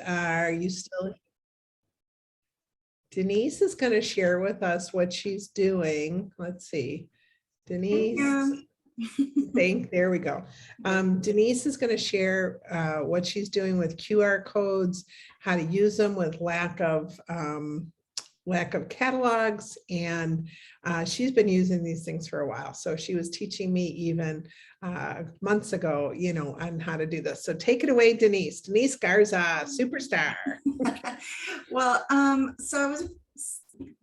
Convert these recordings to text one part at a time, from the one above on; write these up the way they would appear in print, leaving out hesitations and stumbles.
Are you still? Denise is going to share with us what she's doing. Let's see. Denise, there we go. Denise is going to share what she's doing with QR codes, how to use them with lack of catalogs, and she's been using these things for a while. So she was teaching me even months ago, on how to do this. So take it away, Denise. Denise Garza, superstar. Well,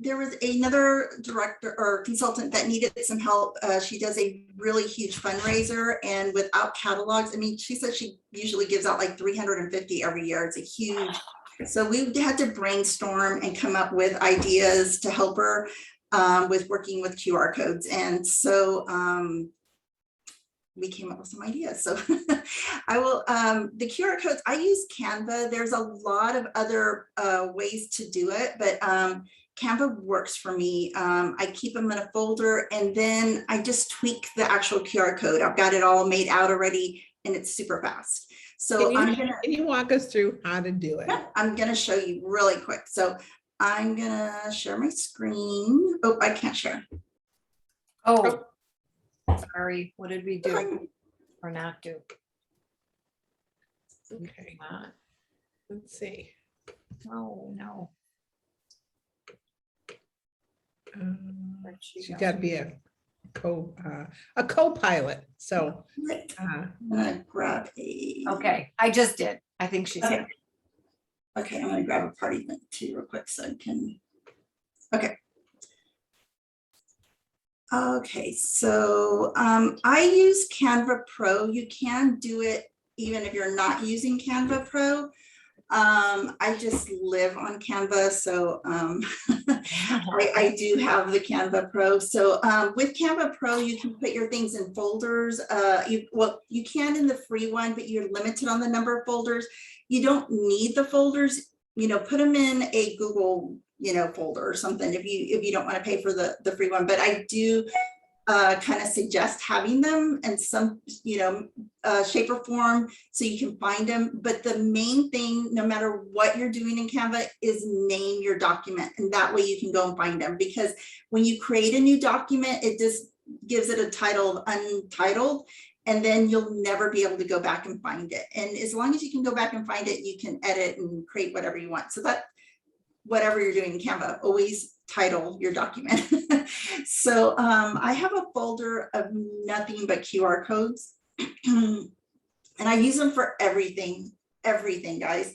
there was another director or consultant that needed some help. She does a really huge fundraiser, and without catalogs, I mean, she said she usually gives out like 350 every year. It's a huge. So we had to brainstorm and come up with ideas to help her with working with QR codes. And so we came up with some ideas. So I will, the QR codes, I use Canva. There's a lot of other ways to do it, but Canva works for me. I keep them in a folder, and then I just tweak the actual QR code. I've got it all made out already, and it's super fast. So can you walk us through how to do it? Yeah, I'm going to show you really quick. So I'm going to share my screen. Oh, I can't share. Oh, sorry. What did we do or not do? Okay. Let's see. Oh, no. She's got to be a co-pilot. So I'm gonna grab a. Okay, I just did. I think she's okay. Okay, I'm gonna grab a party link too real quick so I can. Okay. Okay, so I use Canva Pro. You can do it even if you're not using Canva Pro. I just live on Canva, so I do have the Canva Pro. So with Canva Pro, you can put your things in folders. You can in the free one, but you're limited on the number of folders. You don't need the folders. Put them in a Google, folder or something if you don't want to pay for the free one. But I do kind of suggest having them in some, shape or form so you can find them. But the main thing, no matter what you're doing in Canva, is name your document. And that way you can go and find them. Because when you create a new document, it just gives it a title of untitled. And then you'll never be able to go back and find it. And as long as you can go back and find it, you can edit and create whatever you want. So that, whatever you're doing in Canva, always title your document. So I have a folder of nothing but QR codes. And I use them for everything, guys.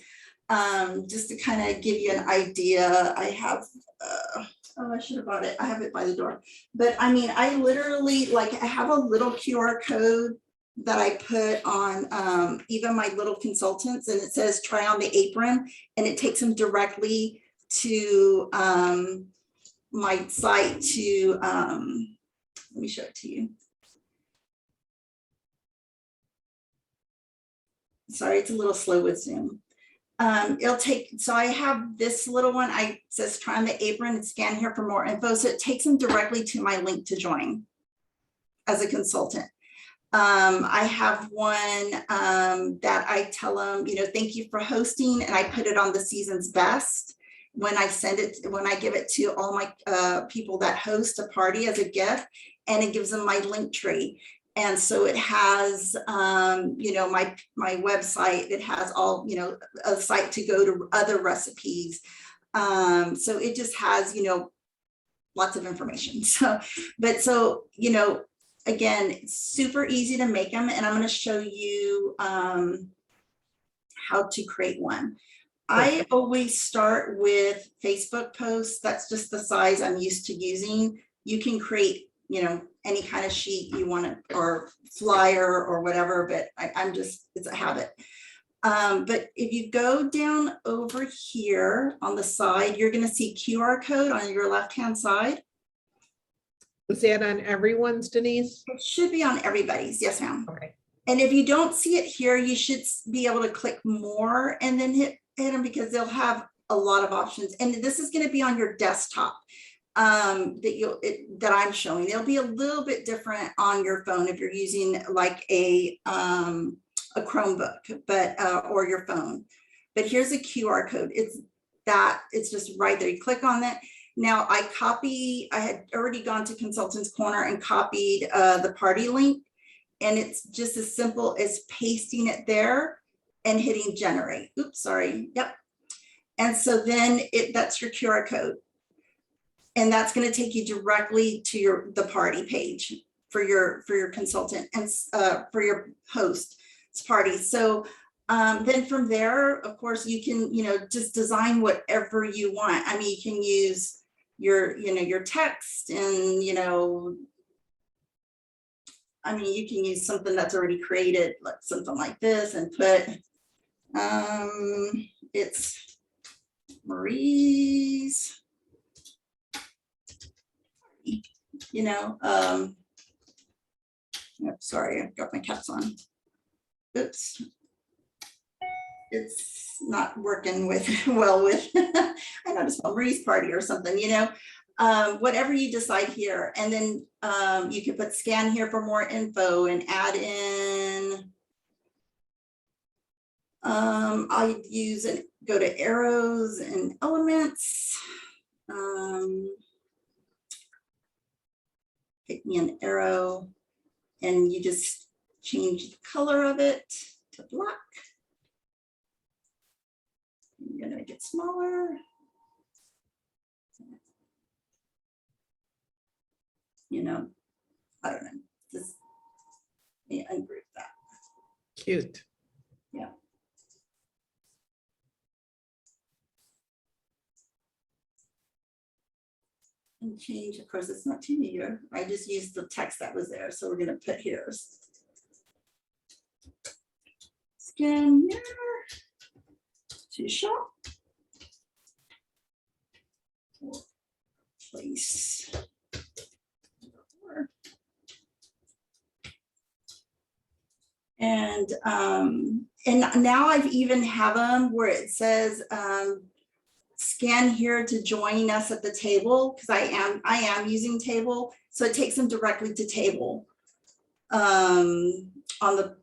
Just to kind of give you an idea, I have, I should have bought it. I have it by the door. But I mean, I literally, I have a little QR code that I put on even my little consultants, and it says try on the apron, and it takes them directly to my site to, let me show it to you. Sorry, it's a little slow with Zoom. It'll take, so I have this little one, I says try on the apron and scan here for more info. So it takes them directly to my link to join as a consultant. I have one that I tell them, thank you for hosting, and I put it on the season's best. When I send it, when I give it to all my people that host a party as a gift, and it gives them my link tree. And so it has, my website, it has all, a site to go to other recipes. So it just has, lots of information. So, again, it's super easy to make them. And I'm going to show you how to create one. I always start with Facebook posts. That's just the size I'm used to using. You can create, any kind of sheet you want to, or flyer or whatever, but it's a habit. But if you go down over here on the side, you're going to see QR code on your left-hand side. Was that on everyone's, Denise? It should be on everybody's. Yes, ma'am. Okay. And if you don't see it here, you should be able to click more and then hit them, because they'll have a lot of options. And this is going to be on your desktop that I'm showing. It'll be a little bit different on your phone if you're using like a Chromebook, but or your phone. but here's a QR code. It's just right there. You click on that. Now I had already gone to Consultants Corner and copied the party link, and it's just as simple as pasting it there and hitting generate. Oops, sorry. Yep. And so then that's your QR code. And that's going to take you directly to the party page for your consultant and for your host's party. So then from there, of course, you can, just design whatever you want. I mean, you can use your text and, I mean, you can use something that's already created, like something like this, and put, it's Marie's, sorry, I've got my caps on. Oops. It's not working well with, I noticed Marie's party or something, whatever you decide here. And then you can put scan here for more info and add in, I use and go to arrows and elements. Pick me an arrow and you just change the color of it to black. You're gonna make it smaller. I don't know, just ungroup that. Cute. Yeah. And change, of course, it's not too near. I just used the text that was there. So we're gonna put here. Scan here to shop. Place. And now I've even have them where it says scan here to join us at the table, because I am using table, so it takes them directly to table.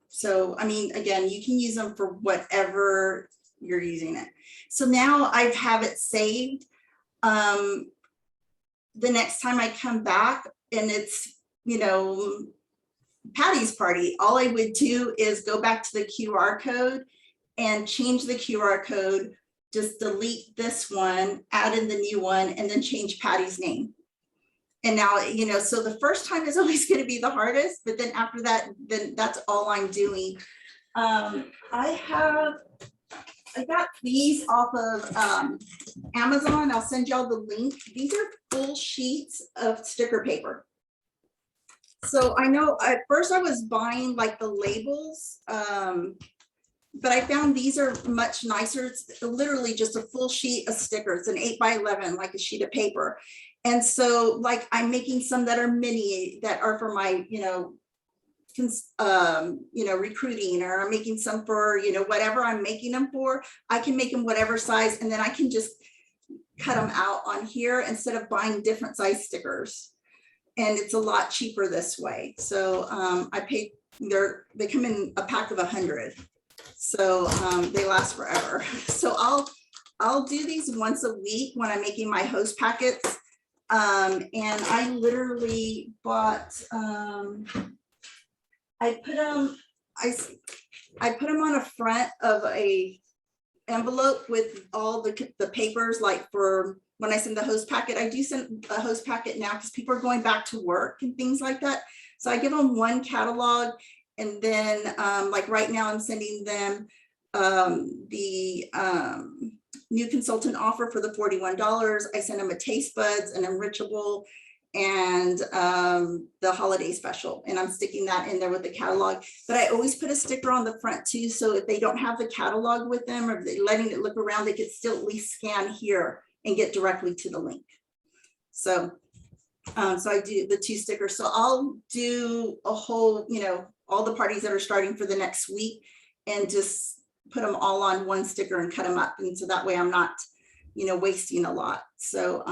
So I mean, again, you can use them for whatever you're using it. So now I have it saved. The next time I come back and it's Patty's party, all I would do is go back to the QR code and change the QR code, just delete this one, add in the new one, and then change Patty's name. And now, so the first time is always going to be the hardest, but then after that, then that's all I'm doing. I got these off of Amazon. I'll send y'all the link. These are full sheets of sticker paper. So I know at first I was buying like the labels, but I found these are much nicer. It's literally just a full sheet of stickers, an 8x11, like a sheet of paper. And so like I'm making some that are mini that are for my, recruiting, or I'm making some for, whatever I'm making them for. I can make them whatever size, and then I can just cut them out on here instead of buying different size stickers. And it's a lot cheaper this way. So I paid, they come in a pack of 100. So they last forever. So I'll do these once a week when I'm making my host packets. And I literally bought, I put them on a front of a envelope with all the papers, like for when I send the host packet. I do send a host packet now because people are going back to work and things like that. So I give them one catalog, and then like right now I'm sending them the new consultant offer for the $41. I send them a taste buds, an enrichable, and the holiday special, and I'm sticking that in there with the catalog. But I always put a sticker on the front too, so if they don't have the catalog with them, or they're letting it look around, they could still at least scan here and get directly to the link. So so I do the 2 stickers. So I'll do a whole, all the parties that are starting for the next week, and just put them all on one sticker and cut them up. And so that way I'm not, wasting a lot. So,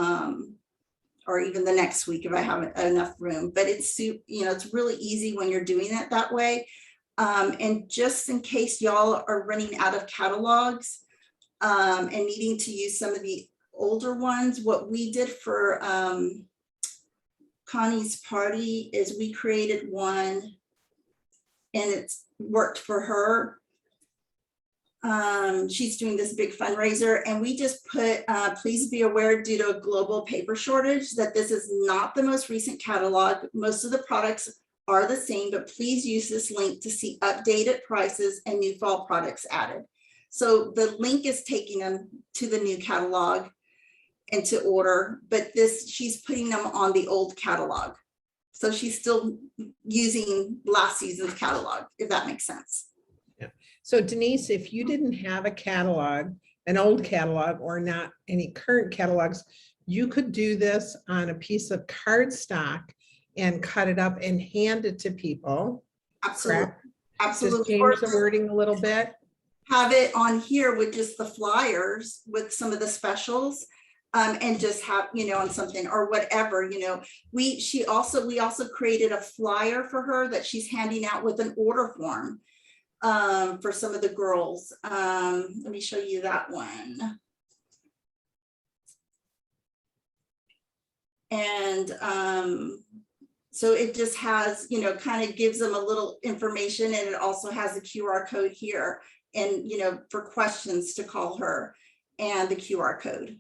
or even the next week if I have enough room, but it's, it's really easy when you're doing it that way. And just in case y'all are running out of catalogs, and needing to use some of the older ones. What we did for Connie's party is we created one and it's worked for her. She's doing this big fundraiser and we just put, please be aware due to a global paper shortage that this is not the most recent catalog. Most of the products are the same, but please use this link to see updated prices and new fall products added. So the link is taking them to the new catalog and to order, but she's putting them on the old catalog. So she's still using last season's catalog, if that makes sense. Yeah. So Denise, if you didn't have a catalog, an old catalog or not any current catalogs, you could do this on a piece of cardstock and cut it up and hand it to people. Absolutely. Correct? Absolutely. Just change the wording a little bit. Have it on here with just the flyers with some of the specials, and just have, on something or whatever, we also created a flyer for her that she's handing out with an order form for some of the girls. Let me show you that one. And so it just has, kind of gives them a little information, and it also has a QR code here and, for questions to call her and the QR code.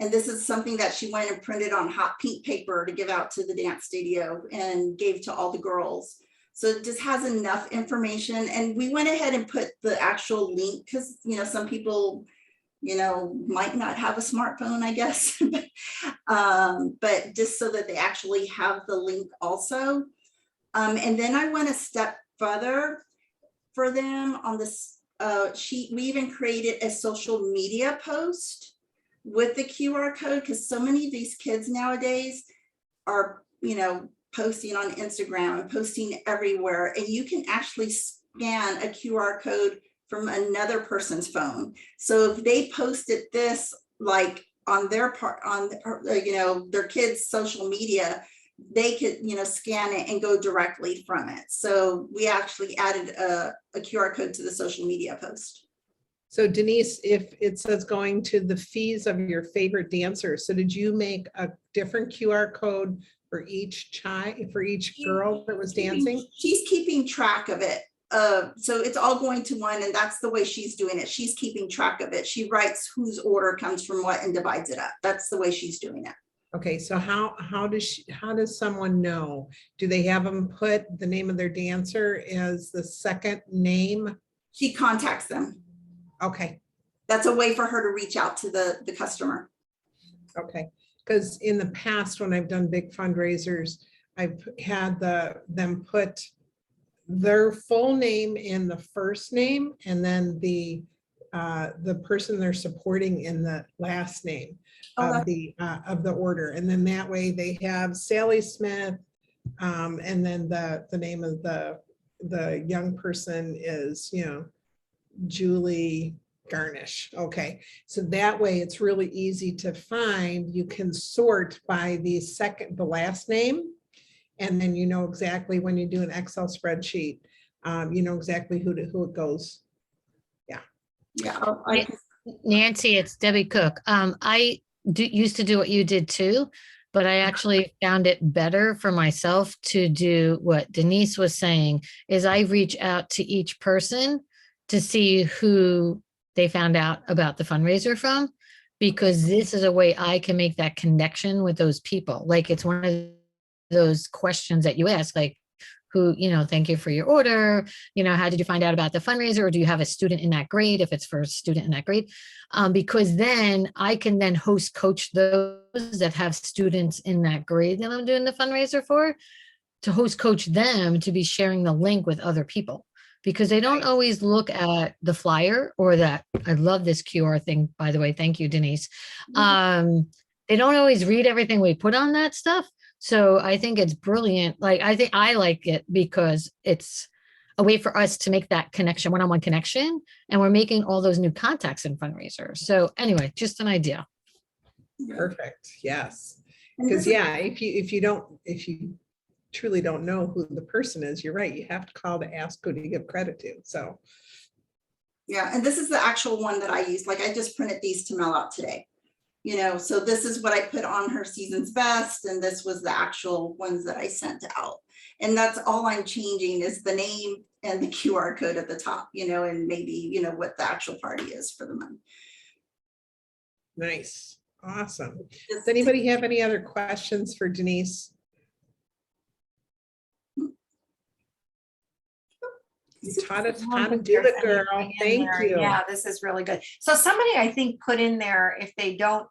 And this is something that she went and printed on hot pink paper to give out to the dance studio and gave to all the girls. So it just has enough information. And we went ahead and put the actual link because, some people, might not have a smartphone, I guess, but just so that they actually have the link also. And then I went a step further for them on this sheet. We even created a social media post with the QR code because so many of these kids nowadays are, posting on Instagram and posting everywhere. And you can actually scan a QR code from another person's phone. So if they posted this like on their part, on their kids' social media, they could scan it and go directly from it. So we actually added a QR code to the social media post. So Denise, if it says going to the fees of your favorite dancer, so did you make a different QR code for each child, for each girl that was dancing? She's keeping track of it. So it's all going to one, and that's the way she's doing it. She's keeping track of it. She writes whose order comes from what and divides it up. That's the way she's doing it. Okay, so how does someone know? Do they have them put the name of their dancer as the second name? She contacts them. Okay. That's a way for her to reach out to the customer. Okay, because in the past, when I've done big fundraisers, I've had them put their full name in the first name and then the person they're supporting in the last name of the order. And then that way they have Sally Smith, and then the name of the young person is, Julie Garnish. Okay, so that way it's really easy to find. You can sort by the last name, and then exactly when you do an Excel spreadsheet, exactly who it goes. Yeah. Nancy, it's Debbie Cook. I used to do what you did too, but I actually found it better for myself to do what Denise was saying, is I reach out to each person to see who they found out about the fundraiser from, because this is a way I can make that connection with those people. Like, it's one of those questions that you ask, like, who, thank you for your order. How did you find out about the fundraiser? Or do you have a student in that grade? If it's for a student in that grade, because then I can then host coach those that have students in that grade that I'm doing the fundraiser for, to host coach them to be sharing the link with other people, because they don't always look at the flyer or that. I love this QR thing, by the way. Thank you, Denise. They don't always read everything we put on that stuff. So I think it's brilliant. Like, I think I like it because it's a way for us to make that connection, one-on-one connection, and we're making all those new contacts in fundraisers. So anyway, just an idea. Perfect. Yes. Because if you truly don't know who the person is, you're right. You have to call to ask who to give credit to. So Yeah, and this is the actual one that I use. Like I just printed these to mail out today. You know, so this is what I put on her season's best, and this was the actual ones that I sent out. And that's all I'm changing is the name and the QR code at the top, you know, and maybe, you know, what the actual party is for the month. Nice, awesome. Does Just- anybody have any other questions for Denise? You taught us how to do it, girl. Thank you. Yeah, this is really good. So somebody I think put in there if they don't,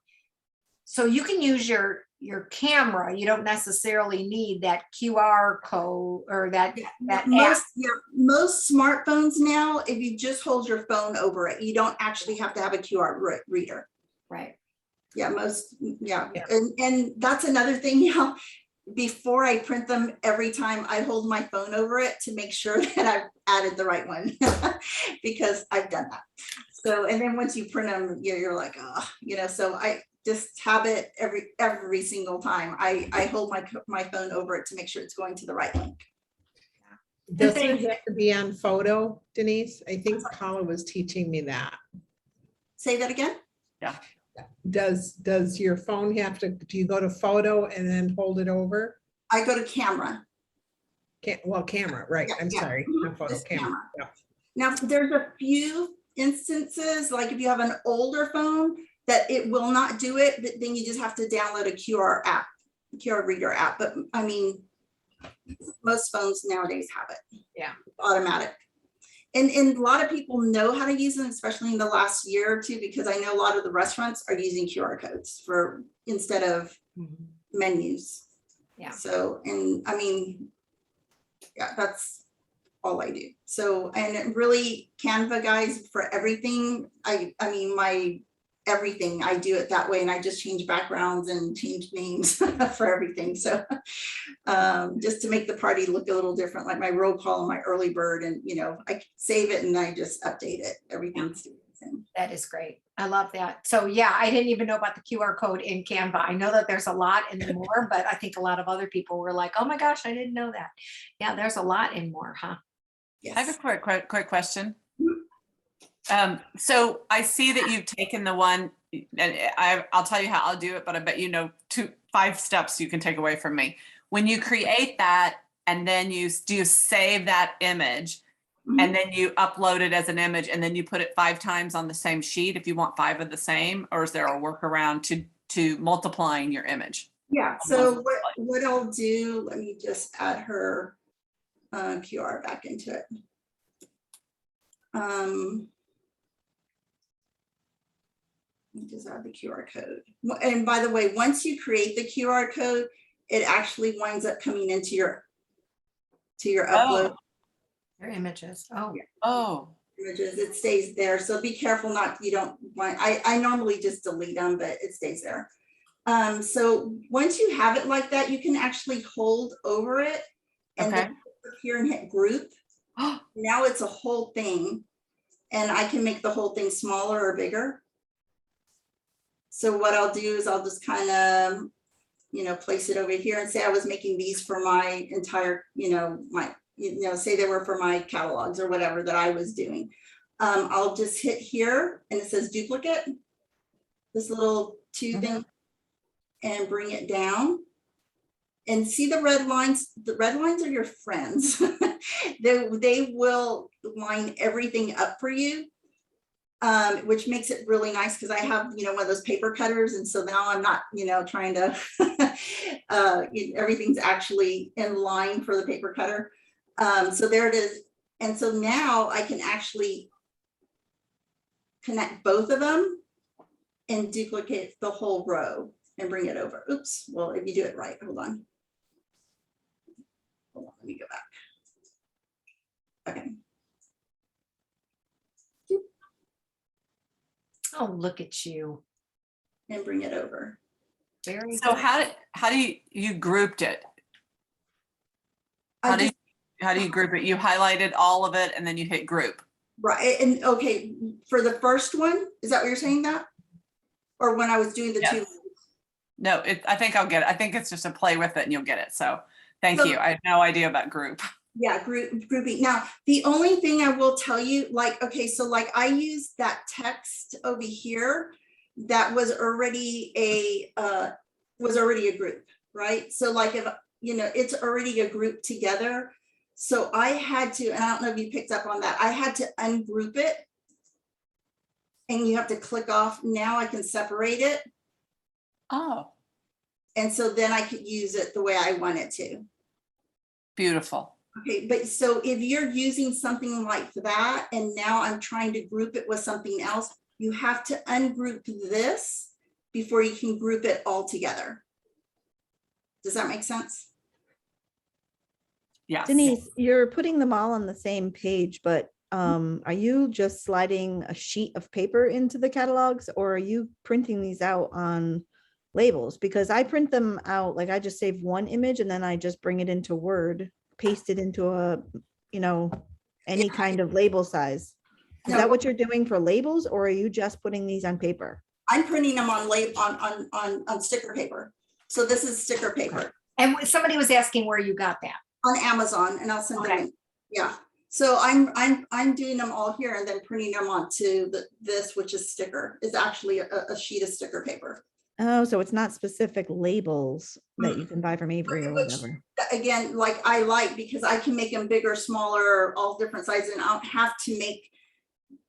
so you can use your camera. You don't necessarily need that QR code or that app. Most smartphones now, if you just hold your phone over it, you don't actually have to have a QR reader. Right. Yeah, yeah. Yeah. And that's another thing, you know, before I print them, every time I hold my phone over it to make sure that I've added the right one because I've done that. So, and then once you print them, you're like, oh, you know, so I just have it every single time. I hold my phone over it to make sure it's going to the right link. Doesn't it have to be on photo, Denise? I think Paula was teaching me that. Say that again? Does your phone have to, do you go to photo and then hold it over? I go to camera. Camera, right. I'm Yeah. sorry, not photo, Just camera. Yeah. Now, there's a few instances, like if you have an older phone, that it will not do it, but then you just have to download a QR reader app. But I mean, most phones nowadays have it. Yeah. Automatic. And a lot of people know how to use them, especially in the last year or two, because I know a lot of the restaurants are using QR codes instead of menus. Yeah. So, and I mean, yeah, that's all I do. So, and really Canva, guys, for everything, I mean, everything, I do it that way, and I just change backgrounds and change names for everything. So just to make the party look a little different, like my roll call and my early bird, and you know, I save it and I just update it. Everything's the same. That is great. I love that. So yeah, I didn't even know about the QR code in Canva. I know that there's a lot in more, but I think a lot of other people were like, oh my gosh, I didn't know that. Yeah, there's a lot in more, huh? Yes. I have a quick question. So I see that you've taken the one, and I'll tell you how I'll do it, but I bet you know 5 steps you can take away from me. When you create that, and then you save that image, and then you upload it as an image, and then you put it 5 times on the same sheet if you want 5 of the same, or is there a workaround to multiplying your image? Yeah. So what I'll do, let me just add her QR back into it. Just add the QR code. And by the way, once you create the QR code, it actually winds up coming into your upload Your images. Oh, Oh, images. It stays there. So be careful you don't want, I normally just delete them, but it stays there. So once you have it like that, you can actually hold over it and then click here and hit group. Now it's a whole thing, and I can make the whole thing smaller or bigger. So what I'll do is I'll just kind of, you know, place it over here and say I was making these for my entire, say they were for my catalogs or whatever that I was doing. I'll just hit here and it says duplicate, this little 2 thing, and bring it down. And see the red lines? The red lines are your friends. They will line everything up for you. Which makes it really nice because I have, one of those paper cutters. And so now I'm not, trying to, everything's actually in line for the paper cutter. So there it is. And so now I can actually connect both of them and duplicate the whole row and bring it over. Oops. Well, if you do it right, hold on. Hold on, let me go back. Okay. oh, look at you. And bring it over. Very so good. how do you grouped it? How do you group it? You highlighted all of it and then you hit group. Right. And okay, for the first one, is that what you're saying that? Or when I was doing the Yes. 2? No, I think I'll get it. I think it's just a play with it and you'll get it. So thank So- you. I have no idea about group. Yeah, grouping. Now, the only thing I will tell you, like, okay, so like I used that text over here that was already a group, right? So like if, you know, it's already a group together. So I had to, and I don't know if you picked up on that, I had to ungroup it. And you have to click off. Now I can separate it. Oh, And so then I could use it the way I want it to. beautiful. Okay, but so if you're using something like that, and now I'm trying to group it with something else, you have to ungroup this before you can group it all together. Does that make sense? Yes. Denise, you're putting them all on the same page, but are you just sliding a sheet of paper into the catalogs, or are you printing these out on labels? Because I print them out, like I just save one image and then I just bring it into Word, paste it into a, you know, any kind of label size. Is No. that what you're doing for labels, or are you just putting these on paper? I'm printing them on sticker paper. So this is sticker paper And somebody was asking where you got that. on Amazon, and I'll send them Okay. in. Yeah. So I'm doing them all here and then printing them onto this, which is sticker. It's actually a sheet of sticker paper. Oh, so it's not specific labels that you can buy from Avery or Which, whatever. again, like I like, because I can make them bigger, smaller, all different sizes, and I don't have to make,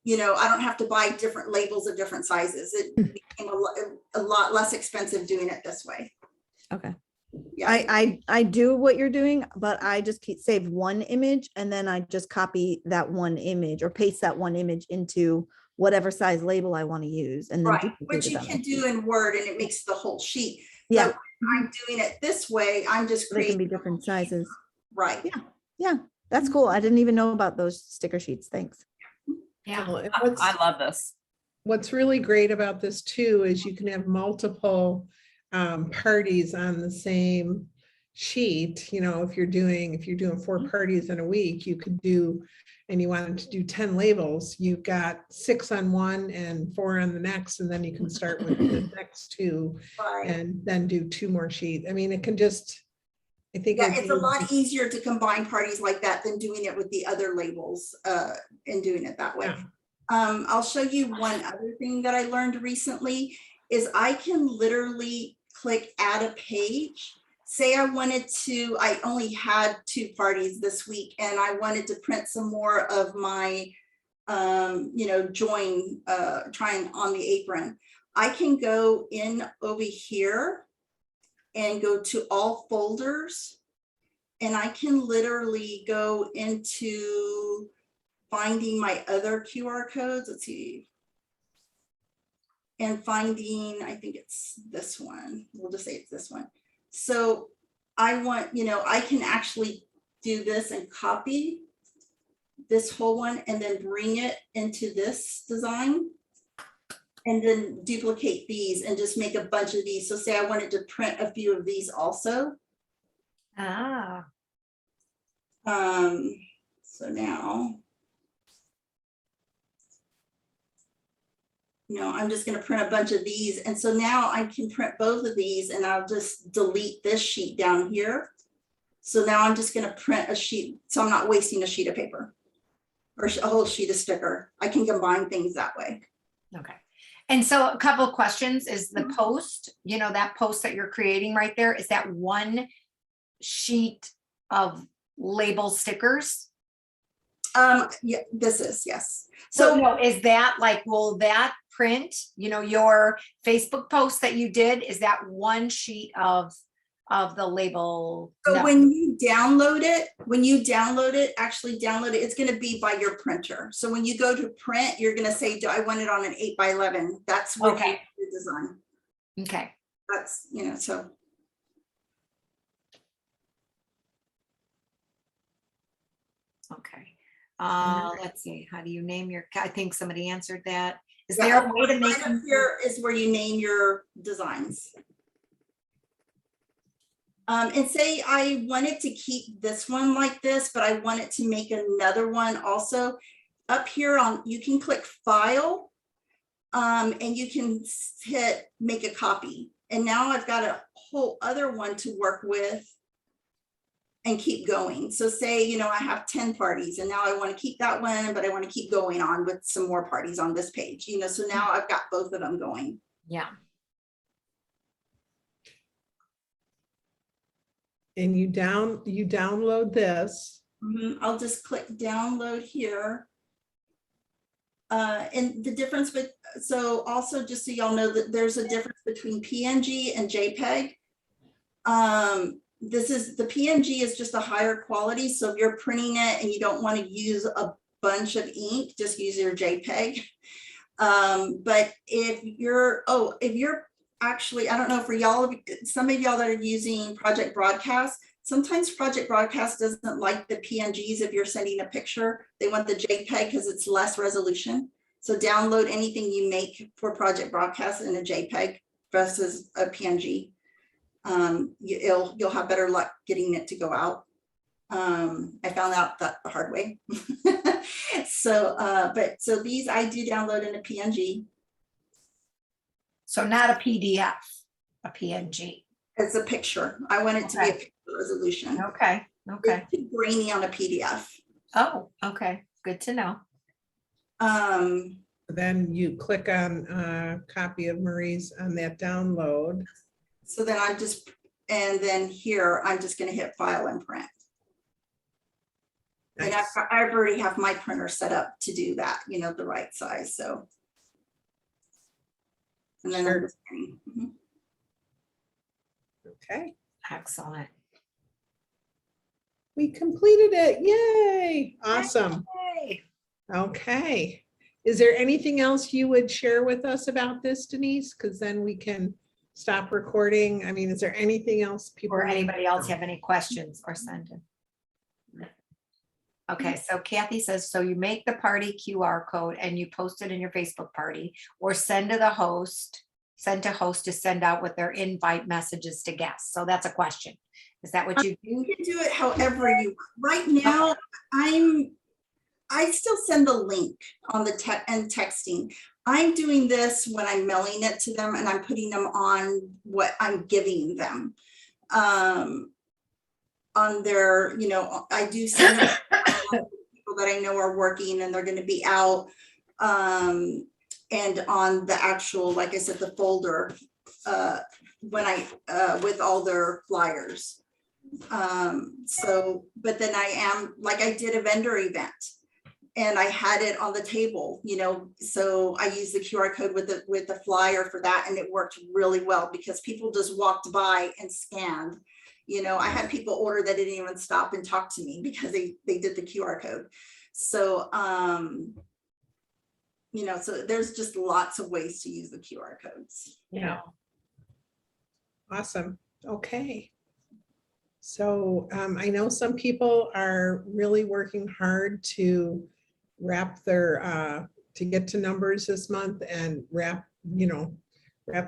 you know, I don't have to buy different labels of different sizes. It became a lot less expensive doing it this way. Okay. Yeah. I do what you're doing, but I just save one image and then I just copy that one image or paste that one image into whatever size label I want to use, and then Right, duplicate which it you on can the do in Word, and it makes the whole sheet. Yeah, But when I'm doing it this way, I'm just they can be creating. different sizes. Right. Yeah, that's cool. I didn't even know about those sticker sheets. Thanks. Yeah. Well, and I love this. what's really great about this too is you can have multiple parties on the same sheet. You know, if you're doing 4 parties in a week, you could do, and you wanted to do 10 labels, you've got 6 on one and 4 on the next, and then you can start with the next 2 Right. and then do 2 more sheets. I mean, it can just, I think Yeah, it's a lot easier to combine parties like that than doing it with the other labels and doing it that way. Yeah. I'll show you one other thing that I learned recently is I can literally click add a page. Say I only had 2 parties this week and I wanted to print some more of my, you know, join, trying on the apron. I can go in over here and go to all folders. And I can literally go into finding my other QR codes. Let's see. And finding, I think it's this one. We'll just say it's this one. So I want, you know, I can actually do this and copy this whole one and then bring it into this design. And then duplicate these and just make a bunch of these. So say I wanted to print a few of these also. Ah. So now, you know, I'm just going to print a bunch of these. And so now I can print both of these and I'll just delete this sheet down here. So now I'm just going to print a sheet. So I'm not wasting a sheet of paper or a whole sheet of sticker. I can combine things that way. Okay. And so a couple of questions is the post, you know, that post that you're creating right there, is that one sheet of label stickers? Yeah, this is, yes. So So no, is that like, will that print, you know, your Facebook post that you did, is that one sheet of the label? So No. when you download it, actually download it, it's going to be by your printer. So when you go to print, you're going to say, do I want it on an 8x11? That's what Okay. you design. Okay. That's, you know, so. Okay. Let's see, how do you name your, I think somebody answered that. Is Yeah, there a way to make right up them? here is where you name your designs. And say I wanted to keep this one like this, but I wanted to make another one also. Up here on, you can click file and you can hit make a copy. And now I've got a whole other one to work with. and keep going. So say, you know, I have 10 parties and now I want to keep that one, but I want to keep going on with some more parties on this page, you know, so now I've got both of them going. Yeah. And you download this. I'll just click download here. And the difference with, so also just so y'all know that there's a difference between PNG and JPEG. This is, the PNG is just a higher quality. So if you're printing it and you don't want to use a bunch of ink, just use your JPEG. But if you're actually, I don't know for y'all, some of y'all that are using Project Broadcast, sometimes Project Broadcast doesn't like the PNGs if you're sending a picture. They want the JPEG because it's less resolution. So download anything you make for Project Broadcast in a JPEG versus a PNG. You'll have better luck getting it to go out. I found out that the hard way. So these I do download in a PNG. So not a PDF, a PNG. It's a picture. I want it to be a picture resolution. Okay, okay. It's too grainy on a PDF. Oh, okay, good to know. Then you click on a copy of Marie's on that download. So then and then here, I'm just going to hit file and print. And Nice. I already have my printer set up to do that, you know, the right size. So. And then Sure. I'm just printing. Mhm. Okay, Excellent. we completed it. Yay. Awesome. Yay. Okay. Is there anything else you would share with us about this, Denise? Because then we can stop recording. I mean, is there anything else people? Or need to anybody else know? have any questions or send in? Okay, so Kathy says, so you make the party QR code and you post it in your Facebook party or send to host to send out with their invite messages to guests. So that's a question. Is that what you do? You can do it however you want. Right now, I still send the link on the texting. I'm doing this when I'm mailing it to them and I'm putting them on what I'm giving them. On their, you know, I do send them people that I know are working and they're going to be out. And on the actual, like I said, the folder, when with all their flyers. But then I did a vendor event and I had it on the table, you know, so I used the QR code with the flyer for that. And it worked really well because people just walked by and scanned. You know, I had people order that didn't even stop and talk to me because they did the QR code. So, you know, so there's just lots of ways to use the QR codes. Yeah. Awesome. Okay. So I know some people are really working hard to wrap to get to numbers this month and wrap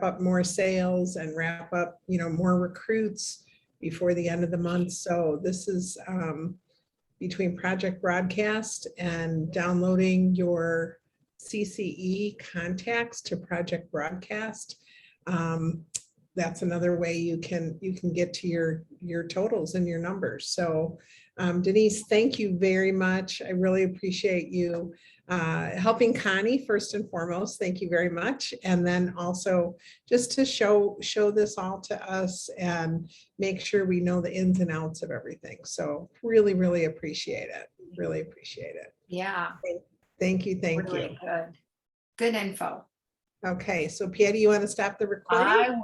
up more sales and wrap up, you know, more recruits before the end of the month. So this is between Project Broadcast and downloading your CCE contacts to Project Broadcast. That's another way you can get to your totals and your numbers. So Denise, thank you very much. I really appreciate you helping Connie first and foremost. Thank you very much. And then also just to show this all to us and make sure we know the ins and outs of everything. So really, really appreciate it. Really appreciate it. Yeah. Thank you. Thank Really you. good. Good info. Okay, so Patty, you want to stop the recording? I will